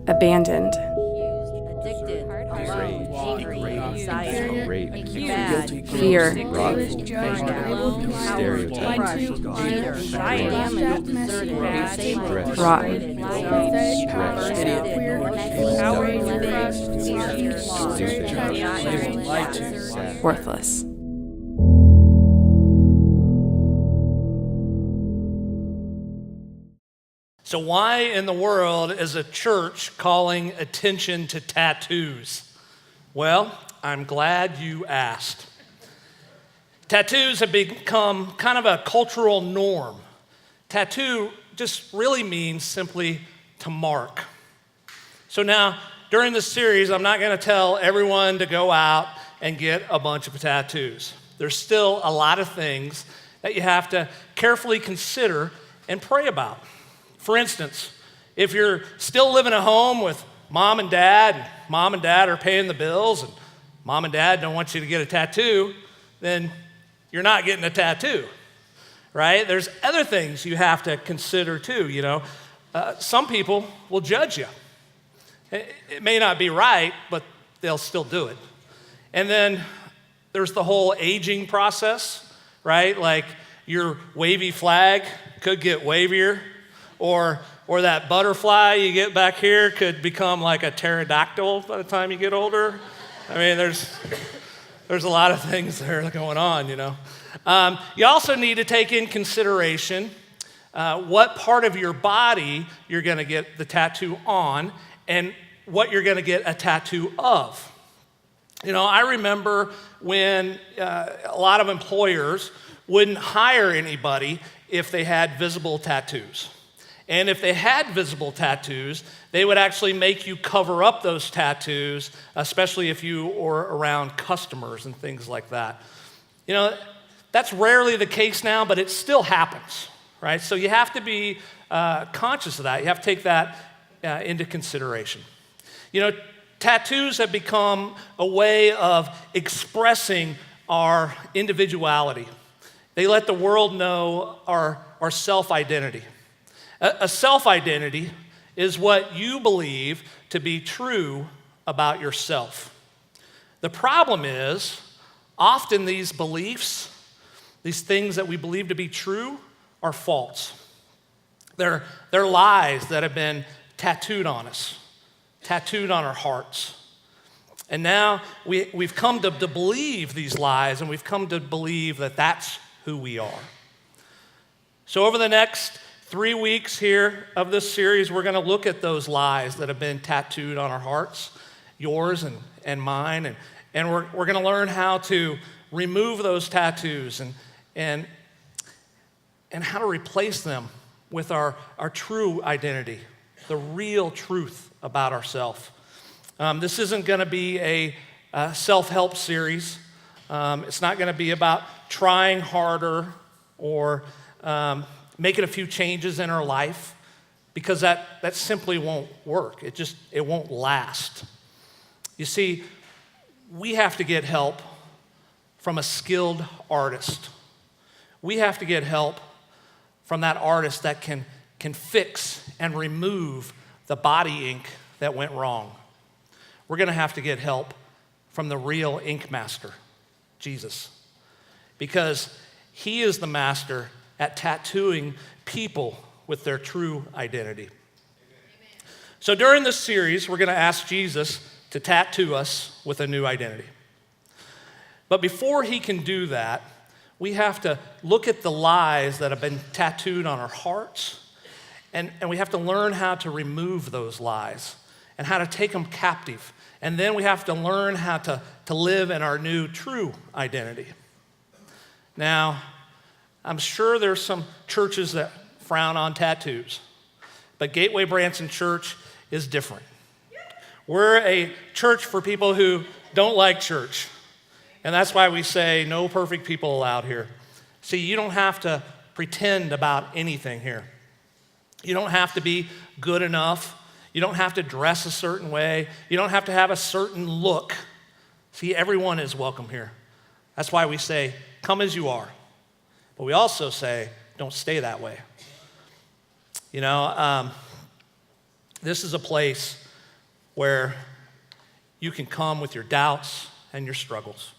abandoned, addicted, alone, angry, anxiety, Guilty, fear, judged, alone, stereotyped, crushed, cheater, damaged, deserted, disabled, rotten, lied, lied to, worthless. So why in the world is a church calling attention to tattoos? Well, I'm glad you asked. Tattoos have become kind of a cultural norm. Tattoo just really means simply to mark. So now, during this series, I'm not going to tell everyone to go out and get a bunch of tattoos. There's still a lot of things that you have to carefully consider and pray about. For instance, if you're still living at home with mom and dad are paying the bills, and mom and dad don't want you to get a tattoo, then you're not getting a tattoo, right? There's other things you have to consider too, you know. Some people will judge you. It may not be right, but they'll still do it. And then there's the whole aging process, right? Like your wavy flag could get wavier, or that butterfly you get back here could become like a pterodactyl by the time you get older. I mean, there's a lot of things that are going on, you know. You also need to take in consideration what part of your body you're going to get the tattoo on and what you're going to get a tattoo of. You know, I remember when a lot of employers wouldn't hire anybody if they had visible tattoos. And if they had visible tattoos, they would actually make you cover up those tattoos, especially if you were around customers and things like that. You know, that's rarely the case now, but it still happens, right? So you have to be conscious of that. You have to take that into consideration. You know, tattoos have become a way of expressing our individuality. They let the world know our self-identity. A self-identity is what you believe to be true about yourself. The problem is, often these beliefs, these things that we believe to be true, are false. They're lies that have been tattooed on us, tattooed on our hearts. And now we've come to believe these lies, and we've come to believe that that's who we are. So over the next 3 weeks here of this series, we're going to look at those lies that have been tattooed on our hearts, yours and mine, and we're going to learn how to remove those tattoos and how to replace them with our true identity, the real truth about ourselves. This isn't going to be a self-help series. It's not going to be about trying harder or making a few changes in our life, because that simply won't work. It won't last. You see, we have to get help from a skilled artist. We have to get help from that artist that can fix and remove the body ink that went wrong. We're going to have to get help from the real ink master, Jesus, because he is the master at tattooing people with their true identity. Amen. So during this series, we're going to ask Jesus to tattoo us with a new identity. But before he can do that, we have to look at the lies that have been tattooed on our hearts, and we have to learn how to remove those lies and how to take them captive. And then we have to learn how to live in our new true identity. Now, I'm sure there's some churches that frown on tattoos, but Gateway Branson Church is different. We're a church for people who don't like church, and that's why we say no perfect people allowed here. See, you don't have to pretend about anything here. You don't have to be good enough. You don't have to dress a certain way. You don't have to have a certain look. See, everyone is welcome here. That's why we say, come as you are. But we also say, don't stay that way. You know, this is a place where you can come with your doubts and your struggles.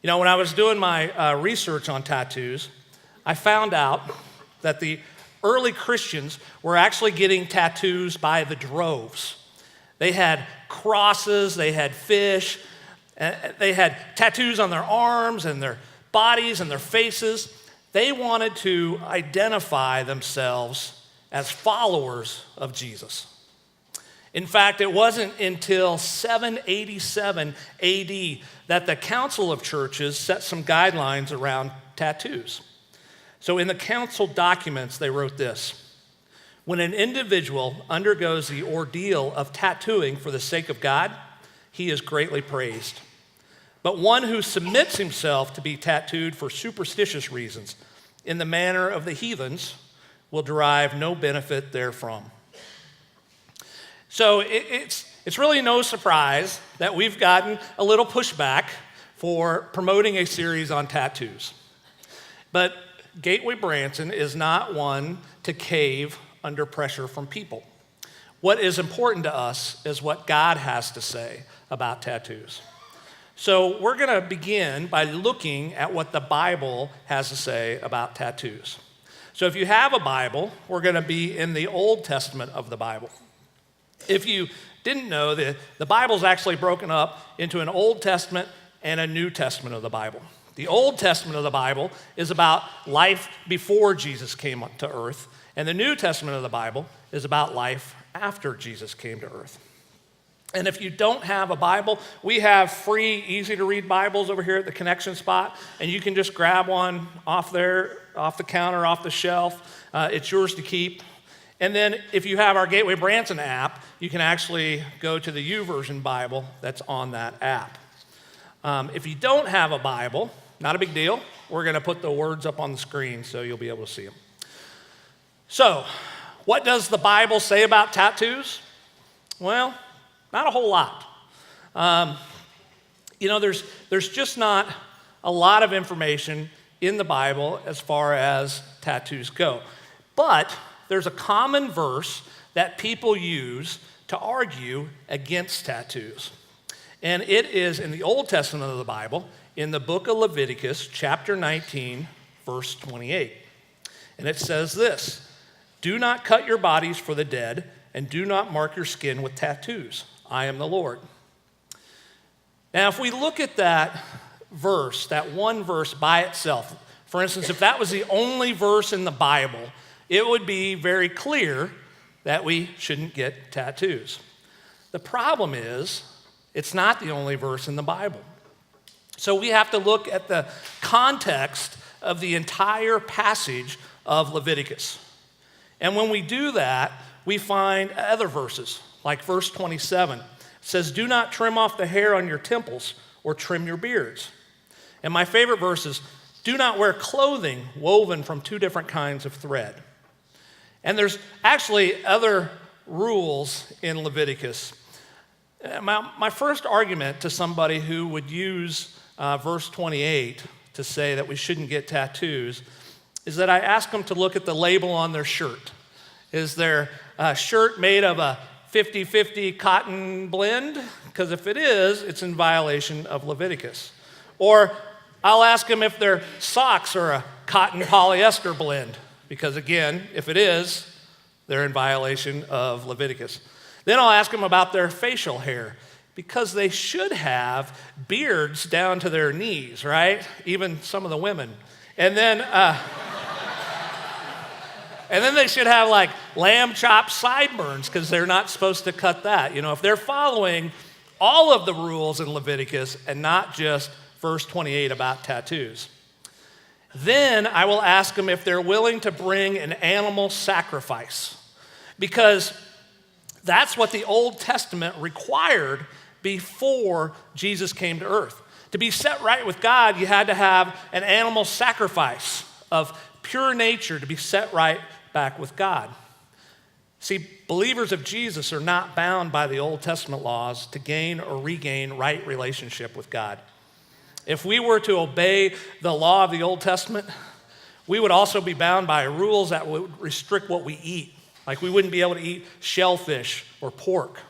You know, when I was doing my research on tattoos, I found out that the early Christians were actually getting tattoos by the droves. They had crosses, they had fish, they had tattoos on their arms and their bodies and their faces. They wanted to identify themselves as followers of Jesus. In fact, it wasn't until 787 AD that the Council of Churches set some guidelines around tattoos. So in the council documents, they wrote this: when an individual undergoes the ordeal of tattooing for the sake of God, he is greatly praised. But one who submits himself to be tattooed for superstitious reasons, in the manner of the heathens, will derive no benefit therefrom. So it's really no surprise that we've gotten a little pushback for promoting a series on tattoos. But Gateway Branson is not one to cave under pressure from people. What is important to us is what God has to say about tattoos. So we're going to begin by looking at what the Bible has to say about tattoos. So if you have a Bible, we're going to be in the Old Testament of the Bible. If you didn't know, the Bible is actually broken up into an Old Testament and a New Testament of the Bible. The Old Testament of the Bible is about life before Jesus came to earth, and the New Testament of the Bible is about life after Jesus came to earth. And if you don't have a Bible, we have free, easy-to-read Bibles over here at the Connection Spot, and you can just grab one off there, off the counter, off the shelf. It's yours to keep. And then if you have our Gateway Branson app, you can actually go to the YouVersion Bible that's on that app. If you don't have a Bible, not a big deal. We're going to put the words up on the screen so you'll be able to see them. So, what does the Bible say about tattoos? Well, not a whole lot. There's just not a lot of information in the Bible as far as tattoos go. But there's a common verse that people use to argue against tattoos. And it is in the Old Testament of the Bible, in the book of Leviticus, chapter 19, verse 28. And it says this: "Do not cut your bodies for the dead, and do not mark your skin with tattoos. I am the Lord." Now, if we look at that verse, that one verse by itself, for instance, if that was the only verse in the Bible, it would be very clear that we shouldn't get tattoos. The problem is, it's not the only verse in the Bible. So we have to look at the context of the entire passage of Leviticus. And when we do that, we find other verses, like verse 27. It says, "Do not trim off the hair on your temples or trim your beards." And my favorite verse is, "Do not wear clothing woven from two different kinds of thread." And there's actually other rules in Leviticus. My first argument to somebody who would use verse 28 to say that we shouldn't get tattoos is that I ask them to look at the label on their shirt. Is their shirt made of a 50-50 cotton blend? Because if it is, it's in violation of Leviticus. Or I'll ask them if their socks are a cotton polyester blend. Because again, if it is, they're in violation of Leviticus. Then I'll ask them about their facial hair, because they should have beards down to their knees, right? Even some of the women. And then they should have like lamb chop sideburns, because they're not supposed to cut that. If they're following all of the rules in Leviticus and not just verse 28 about tattoos. Then I will ask them if they're willing to bring an animal sacrifice, because that's what the Old Testament required before Jesus came to earth. To be set right with God, you had to have an animal sacrifice of pure nature to be set right back with God. See, believers of Jesus are not bound by the Old Testament laws to gain or regain right relationship with God. If we were to obey the law of the Old Testament, we would also be bound by rules that would restrict what we eat. Like we wouldn't be able to eat shellfish or pork.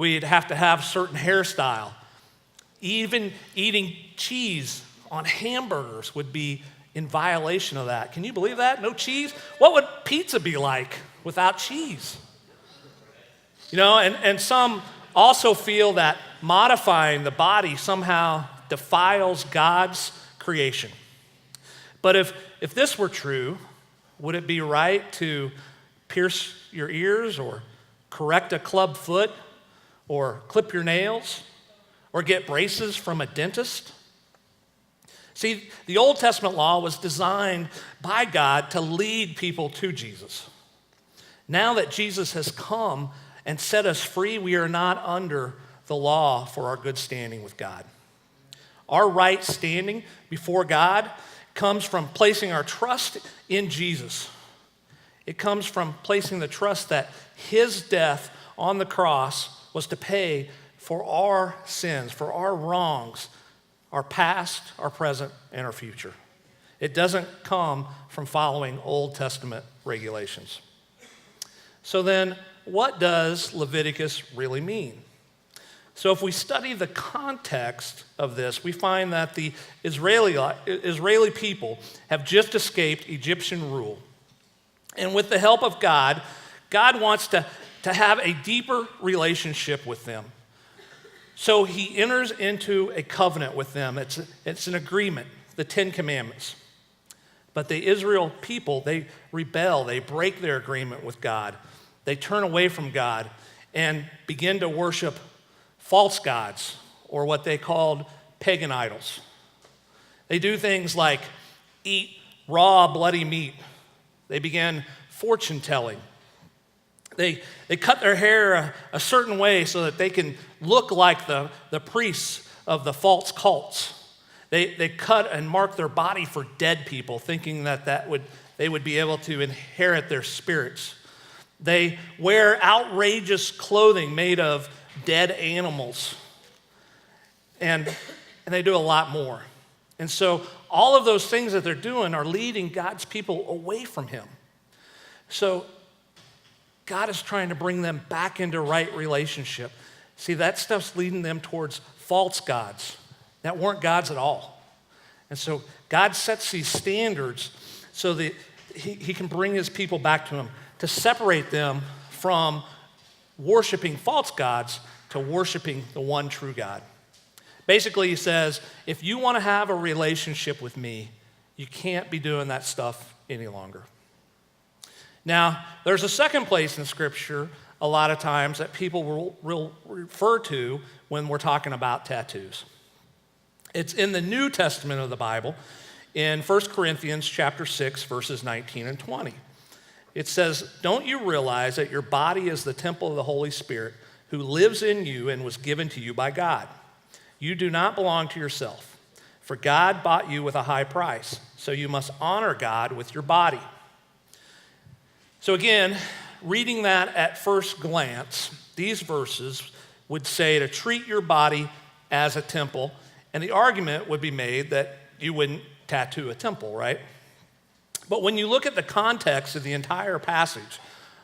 We'd have to have a certain hairstyle. Even eating cheese on hamburgers would be in violation of that. Can you believe that? No cheese? What would pizza be like without cheese? You know, and some also feel that modifying the body somehow defiles God's creation. But if this were true, would it be right to pierce your ears or correct a club foot or clip your nails or get braces from a dentist? See, the Old Testament law was designed by God to lead people to Jesus. Now that Jesus has come and set us free, we are not under the law for our good standing with God. Our right standing before God comes from placing our trust in Jesus. It comes from placing the trust that his death on the cross was to pay for our sins, for our wrongs, our past, our present, and our future. It doesn't come from following Old Testament regulations. So then, what does Leviticus really mean? So if we study the context of this, we find that the Israeli people have just escaped Egyptian rule. And with the help of God, God wants to have a deeper relationship with them. So he enters into a covenant with them. It's an agreement, the Ten Commandments. But the Israel people, they rebel, they break their agreement with God. They turn away from God and begin to worship false gods, or what they called pagan idols. They do things like eat raw, bloody meat. They began fortune telling. They cut their hair a certain way so that they can look like the priests of the false cults. They cut and mark their body for dead people, thinking that they would be able to inherit their spirits. They wear outrageous clothing made of dead animals. And they do a lot more. And so all of those things that they're doing are leading God's people away from him. So God is trying to bring them back into right relationship. See, that stuff's leading them towards false gods that weren't gods at all. And so God sets these standards so that he can bring his people back to him, to separate them from worshiping false gods to worshiping the one true God. Basically, he says, if you want to have a relationship with me, you can't be doing that stuff any longer. Now, there's a second place in Scripture a lot of times that people will refer to when we're talking about tattoos. It's in the New Testament of the Bible, in 1 Corinthians chapter 6, verses 19 and 20. It says, "Don't you realize that your body is the temple of the Holy Spirit who lives in you and was given to you by God? You do not belong to yourself, for God bought you with a high price, so you must honor God with your body." So again, reading that at first glance, these verses would say to treat your body as a temple, and the argument would be made that you wouldn't tattoo a temple, right? But when you look at the context of the entire passage,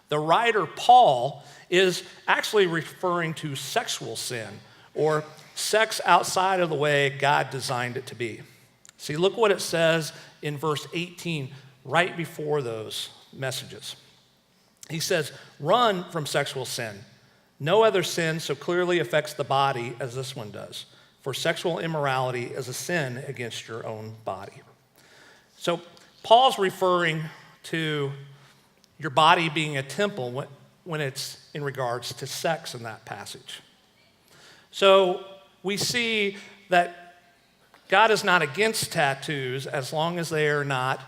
the writer Paul is actually referring to sexual sin, or sex outside of the way God designed it to be. See, look what it says in verse 18, right before those messages. He says, "Run from sexual sin. No other sin so clearly affects the body as this one does, for sexual immorality is a sin against your own body." So Paul's referring to your body being a temple when it's in regards to sex in that passage. So we see that God is not against tattoos as long as they are not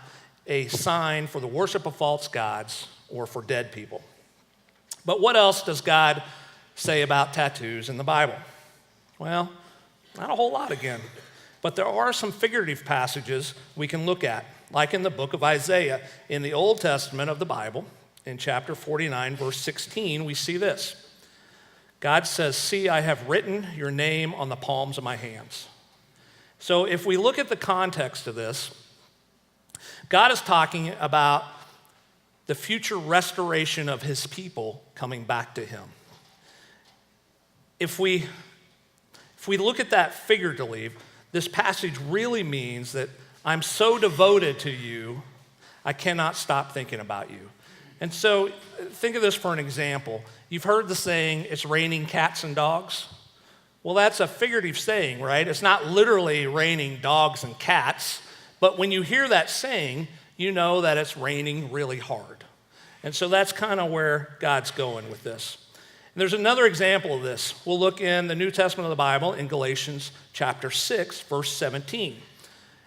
a sign for the worship of false gods or for dead people. But what else does God say about tattoos in the Bible? Well, not a whole lot again. But there are some figurative passages we can look at, like in the book of Isaiah in the Old Testament of the Bible. In chapter 49, verse 16, we see this. God says, "See, I have written your name on the palms of my hands." So if we look at the context of this, God is talking about the future restoration of his people coming back to him. if we look at that figuratively, this passage really means that I'm so devoted to you, I cannot stop thinking about you. And so think of this for an example. You've heard the saying, it's raining cats and dogs. Well, that's a figurative saying, right? It's not literally raining dogs and cats, but when you hear that saying, you know that it's raining really hard. And so that's kind of where God's going with this. And there's another example of this. We'll look in the New Testament of the Bible in Galatians chapter 6, verse 17.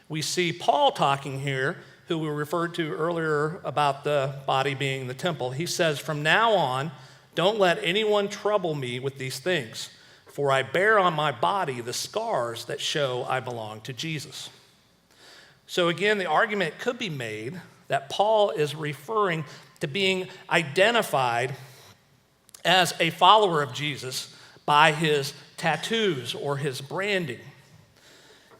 We see Paul talking here, who we referred to earlier about the body being the temple. He says, "From now on, don't let anyone trouble me with these things, for I bear on my body the scars that show I belong to Jesus." So again, the argument could be made that Paul is referring to being identified as a follower of Jesus by his tattoos or his branding.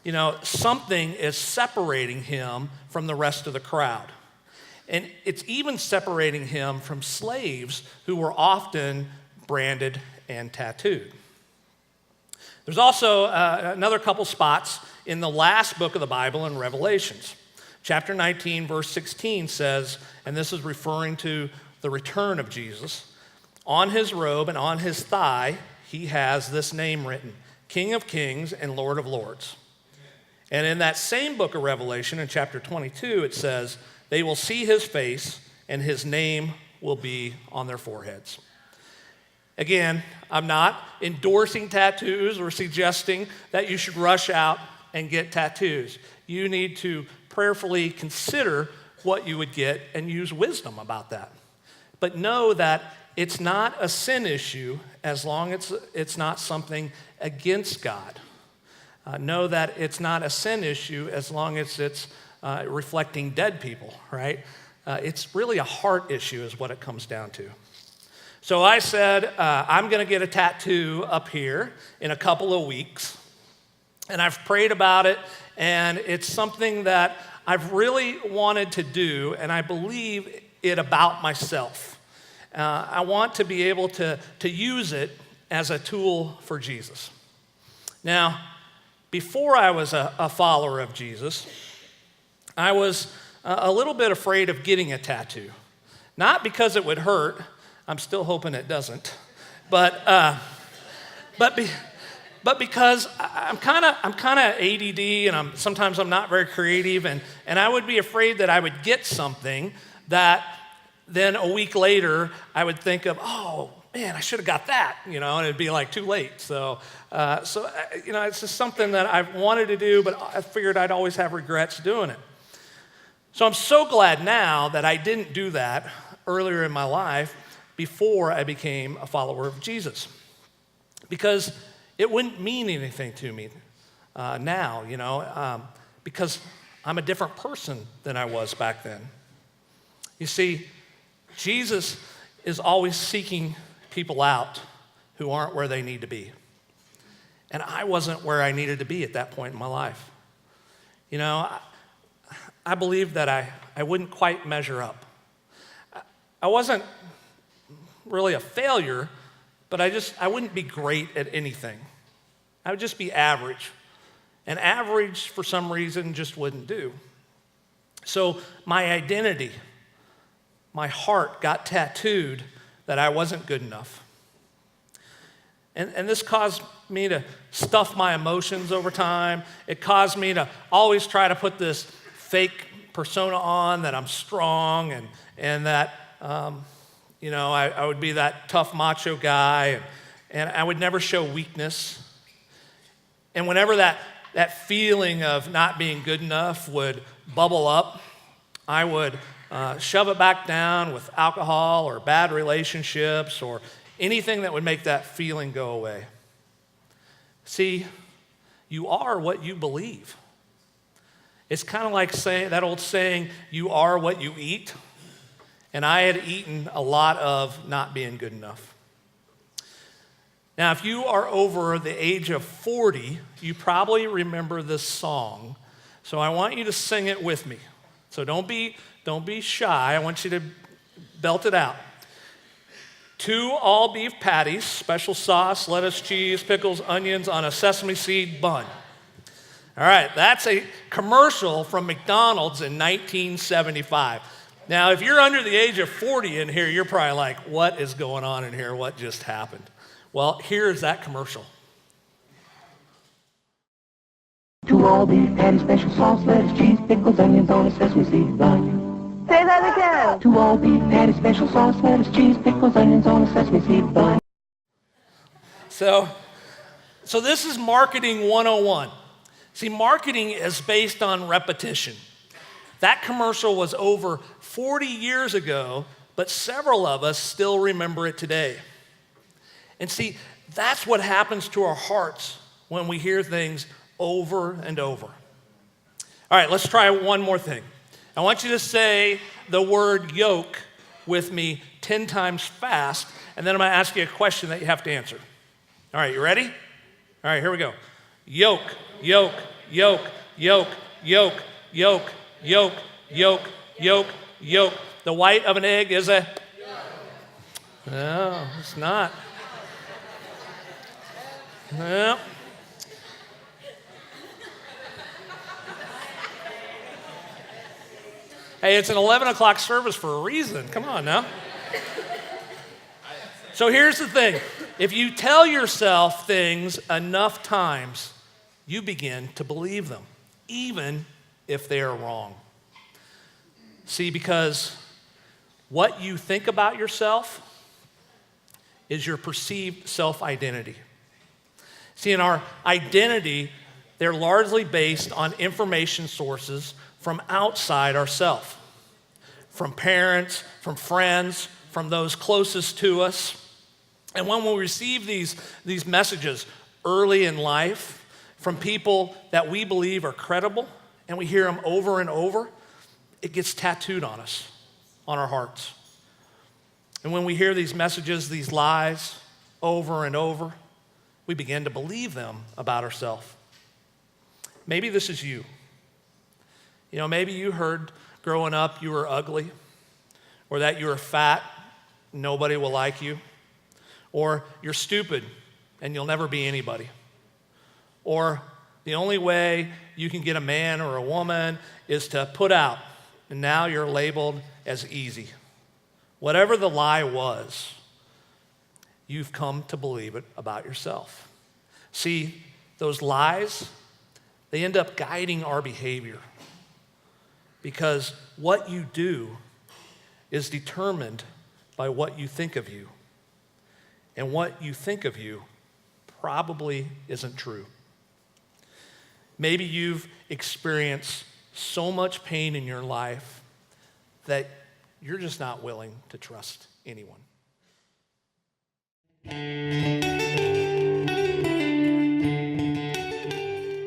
You know, something is separating him from the rest of the crowd. And it's even separating him from slaves who were often branded and tattooed. There's also another couple spots in the last book of the Bible in Revelations. Chapter 19, verse 16 says, and this is referring to the return of Jesus, "On his robe and on his thigh, he has this name written, King of Kings and Lord of Lords." And in that same book of Revelation, in chapter 22, it says, "They will see his face, and his name will be on their foreheads." Again, I'm not endorsing tattoos or suggesting that you should rush out and get tattoos. You need to prayerfully consider what you would get and use wisdom about that. But know that it's not a sin issue as long as it's not something against God. Know that it's not a sin issue as long as it's reflecting dead people, right? It's really a heart issue is what it comes down to. So I said, I'm going to get a tattoo up here in a couple of weeks. And I've prayed about it, and it's something that I've really wanted to do, and I believe it about myself. I want to be able to use it as a tool for Jesus. Now, before I was a follower of Jesus, I was a little bit afraid of getting a tattoo. Not because it would hurt. I'm still hoping it doesn't. But because I'm kind of ADD, and sometimes I'm not very creative, and I would be afraid that I would get something that then a week later I would think of, oh man, I should have got that, and it'd be like too late. So it's just something that I've wanted to do, but I figured I'd always have regrets doing it. So I'm so glad now that I didn't do that earlier in my life before I became a follower of Jesus, because it wouldn't mean anything to me now, because I'm a different person than I was back then. You see, Jesus is always seeking people out who aren't where they need to be. And I wasn't where I needed to be at that point in my life. I believe that I wouldn't quite measure up. I wasn't really a failure, but I wouldn't be great at anything. I would just be average. And average, for some reason, just wouldn't do. So my identity, my heart got tattooed that I wasn't good enough. And this caused me to stuff my emotions over time. It caused me to always try to put this fake persona on that I'm strong and that, I would be that tough macho guy, and I would never show weakness. And whenever that feeling of not being good enough would bubble up, I would shove it back down with alcohol or bad relationships or anything that would make that feeling go away. See, you are what you believe. It's kind of like that old saying, you are what you eat. And I had eaten a lot of not being good enough. Now, if you are over the age of 40, you probably remember this song. So I want you to sing it with me. So don't be shy. I want you to belt it out. 2 all beef patties, special sauce, lettuce, cheese, pickles, onions on a sesame seed bun. All right, that's a commercial from McDonald's in 1975. Now, if you're under the age of 40 in here, you're probably like, what is going on in here? What just happened? Well, here's that commercial. 2 all beef patties, special sauce, lettuce, cheese, pickles, onions on a sesame seed bun. Say that again. 2 all beef patties, special sauce, lettuce, cheese, pickles, onions on a sesame seed bun. So this is marketing 101. See, marketing is based on repetition. That commercial was over 40 years ago, but several of us still remember it today. And see, that's what happens to our hearts when we hear things over and over. All right, let's try one more thing. I want you to say the word yoke with me 10 times fast, and then I'm going to ask you a question that you have to answer. All right, you ready? All right, here we go. Yoke, yoke, yoke, yoke, yoke, yoke, yoke, yoke, yoke, yoke. The white of an egg is a? No, it's not. No. Hey, it's an 11 o'clock service for a reason. Come on now. So here's the thing. If you tell yourself things enough times, you begin to believe them, even if they are wrong. See, because what you think about yourself is your perceived self-identity. See, in our identity, they're largely based on information sources from outside ourselves, from parents, from friends, from those closest to us. And when we receive these messages early in life from people that we believe are credible, and we hear them over and over, it gets tattooed on us, on our hearts. And when we hear these messages, these lies, over and over, we begin to believe them about ourselves. Maybe this is you. You know, maybe you heard growing up you were ugly, or that you were fat, nobody will like you, or you're stupid and you'll never be anybody, or the only way you can get a man or a woman is to put out, and now you're labeled as easy. Whatever the lie was, you've come to believe it about yourself. See, those lies, they end up guiding our behavior, because what you do is determined by what you think of you. And what you think of you probably isn't true. Maybe you've experienced so much pain in your life that you're just not willing to trust anyone.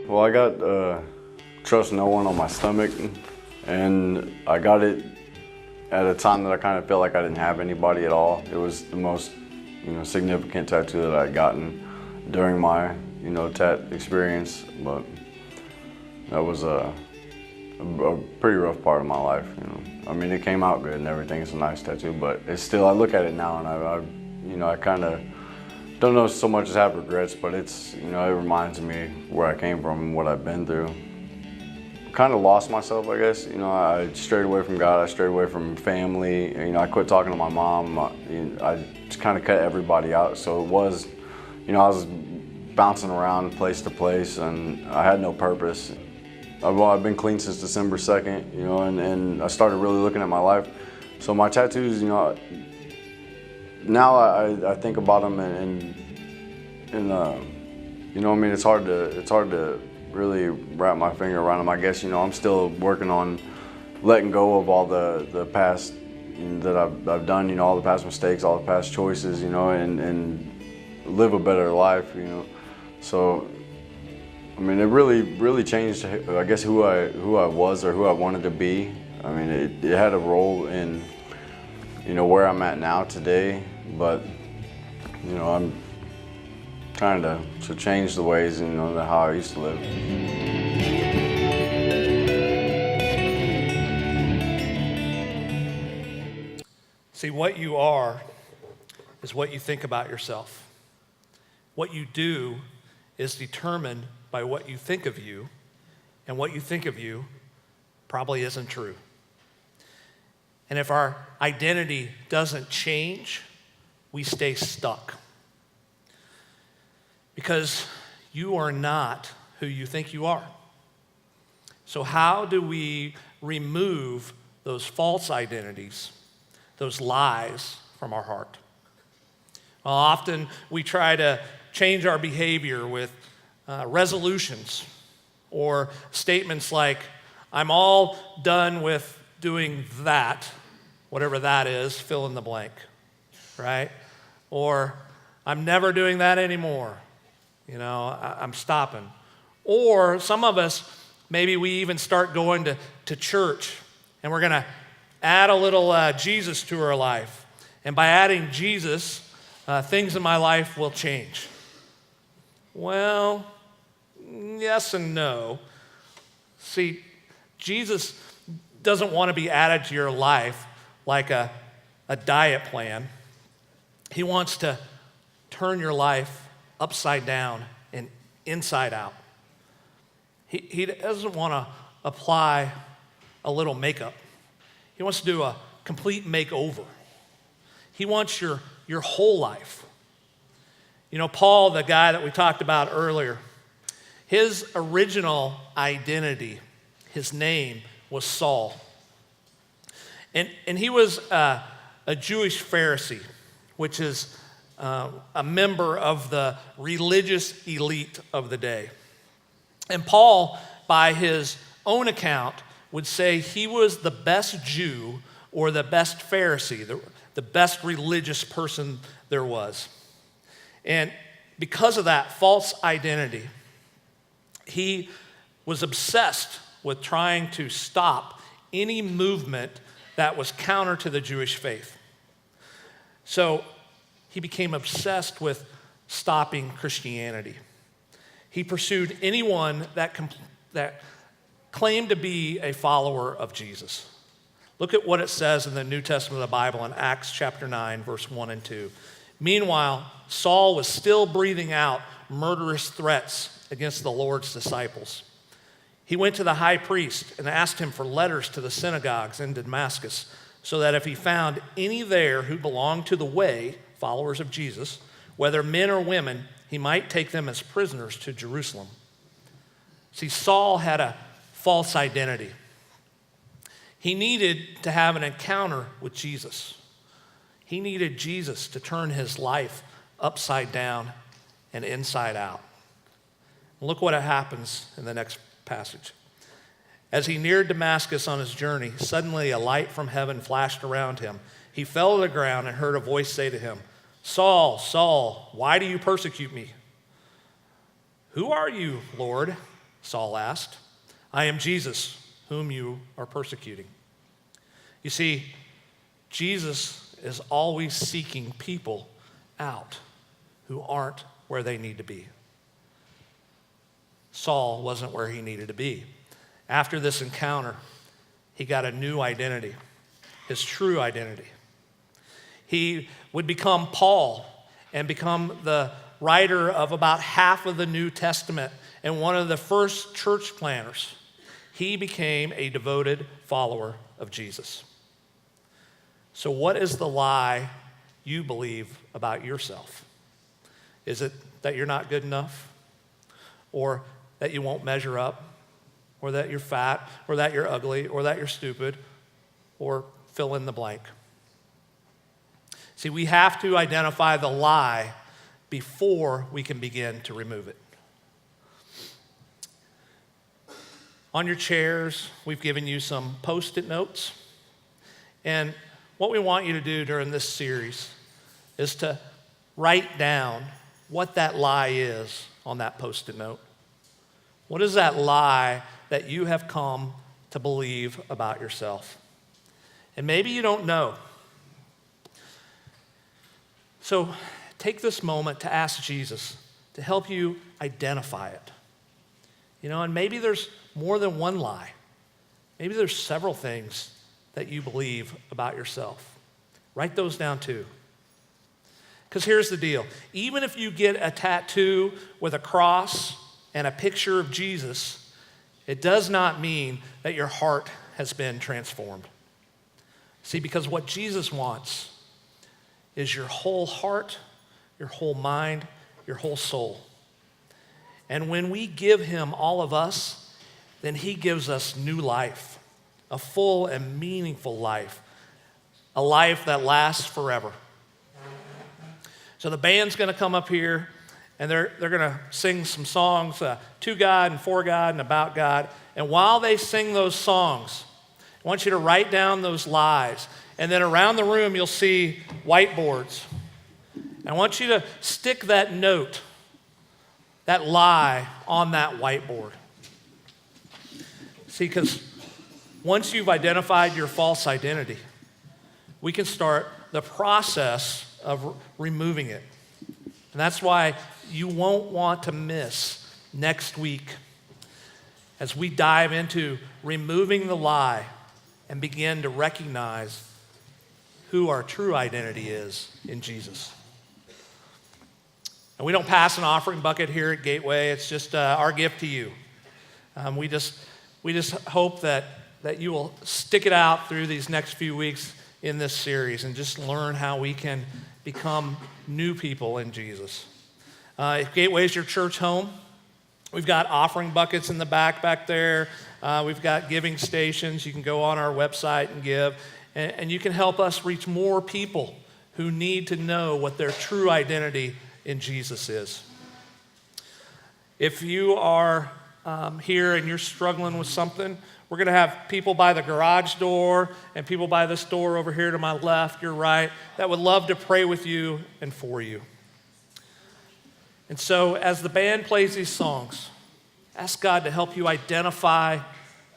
Well, I got trust no one on my stomach, and I got it at a time that I kind of felt like I didn't have anybody at all. It was the most, significant tattoo that I'd gotten during my, tat experience, but that was a pretty rough part of my life, I mean, it came out good and everything. It's a nice tattoo, but it's still, I look at it now and I kind of don't know so much as have regrets, but it's, it reminds me where I came from and what I've been through. Kind of lost myself, I guess. I strayed away from God, I strayed away from family. I quit talking to my mom. I just kind of cut everybody out. So it was, I was bouncing around place to place and I had no purpose. I've been clean since December 2nd, and I started really looking at my life. So my tattoos, now I think about them and it's hard to really wrap my finger around them. I guess, I'm still working on letting go of all the past that I've done, all the past mistakes, all the past choices, and live a better life, So, I mean, it really changed, I guess, who I was or who I wanted to be. I mean, it had a role in, where I'm at now today, but, I'm trying to change the ways, how I used to live. See, what you are is what you think about yourself. What you do is determined by what you think of you, and what you think of you probably isn't true. And if our identity doesn't change, we stay stuck. Because you are not who you think you are. So how do we remove those false identities, those lies from our heart? Well, often we try to change our behavior with resolutions or statements like, I'm all done with doing that, whatever that is, fill in the blank, right? Or I'm never doing that anymore. I'm stopping. Or some of us, maybe we even start going to church and we're going to add a little Jesus to our life. And by adding Jesus, things in my life will change. Well, yes and no. See, Jesus doesn't want to be added to your life like a diet plan. He wants to turn your life upside down and inside out. He doesn't want to apply a little makeup. He wants to do a complete makeover. He wants your whole life. Paul, the guy that we talked about earlier, his original identity, his name was Saul. And he was a Jewish Pharisee, which is a member of the religious elite of the day. And Paul, by his own account, would say he was the best Jew or the best Pharisee, the best religious person there was. And because of that false identity, he was obsessed with trying to stop any movement that was counter to the Jewish faith. So he became obsessed with stopping Christianity. He pursued anyone that claimed to be a follower of Jesus. Look at what it says in the New Testament of the Bible in Acts chapter 9, verse 1 and 2. Meanwhile, Saul was still breathing out murderous threats against the Lord's disciples. He went to the high priest and asked him for letters to the synagogues in Damascus, so that if he found any there who belonged to the way, followers of Jesus, whether men or women, he might take them as prisoners to Jerusalem. See, Saul had a false identity. He needed to have an encounter with Jesus. He needed Jesus to turn his life upside down and inside out. Look what happens in the next passage. As he neared Damascus on his journey, suddenly a light from heaven flashed around him. He fell to the ground and heard a voice say to him, Saul, Saul, why do you persecute me? Who are you, Lord? Saul asked. I am Jesus, whom you are persecuting. You see, Jesus is always seeking people out who aren't where they need to be. Saul wasn't where he needed to be. After this encounter, he got a new identity, his true identity. He would become Paul and become the writer of about half of the New Testament and one of the first church planners. He became a devoted follower of Jesus. So what is the lie you believe about yourself? Is it that you're not good enough? Or that you won't measure up? Or that you're fat? Or that you're ugly? Or that you're stupid? Or fill in the blank. See, we have to identify the lie before we can begin to remove it. On your chairs, we've given you some Post-it notes. And what we want you to do during this series is to write down what that lie is on that Post-it note. What is that lie that you have come to believe about yourself? And maybe you don't know. So take this moment to ask Jesus to help you identify it. And maybe there's more than one lie. Maybe there's several things that you believe about yourself. Write those down too. Because here's the deal. Even if you get a tattoo with a cross and a picture of Jesus, it does not mean that your heart has been transformed. See, because what Jesus wants is your whole heart, your whole mind, your whole soul. And when we give him all of us, then he gives us new life, a full and meaningful life, a life that lasts forever. So the band's going to come up here, and they're going to sing some songs, to God and for God and about God. And while they sing those songs, I want you to write down those lies. And then around the room, you'll see whiteboards. And I want you to stick that note, that lie, on that whiteboard. See, because once you've identified your false identity, we can start the process of removing it. And that's why you won't want to miss next week as we dive into removing the lie and begin to recognize who our true identity is in Jesus. And we don't pass an offering bucket here at Gateway. It's just our gift to you. We just hope that you will stick it out through these next few weeks in this series and just learn how we can become new people in Jesus. If Gateway is your church home, we've got offering buckets in the back there. We've got giving stations. You can go on our website and give. And you can help us reach more people who need to know what their true identity in Jesus is. If you are here and you're struggling with something, we're going to have people by the garage door and people by this door over here to my left, your right, that would love to pray with you and for you. And so as the band plays these songs, ask God to help you identify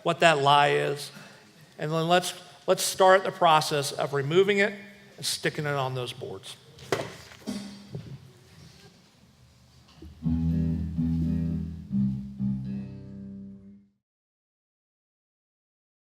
what that lie is. And then let's start the process of removing it and sticking it on those boards.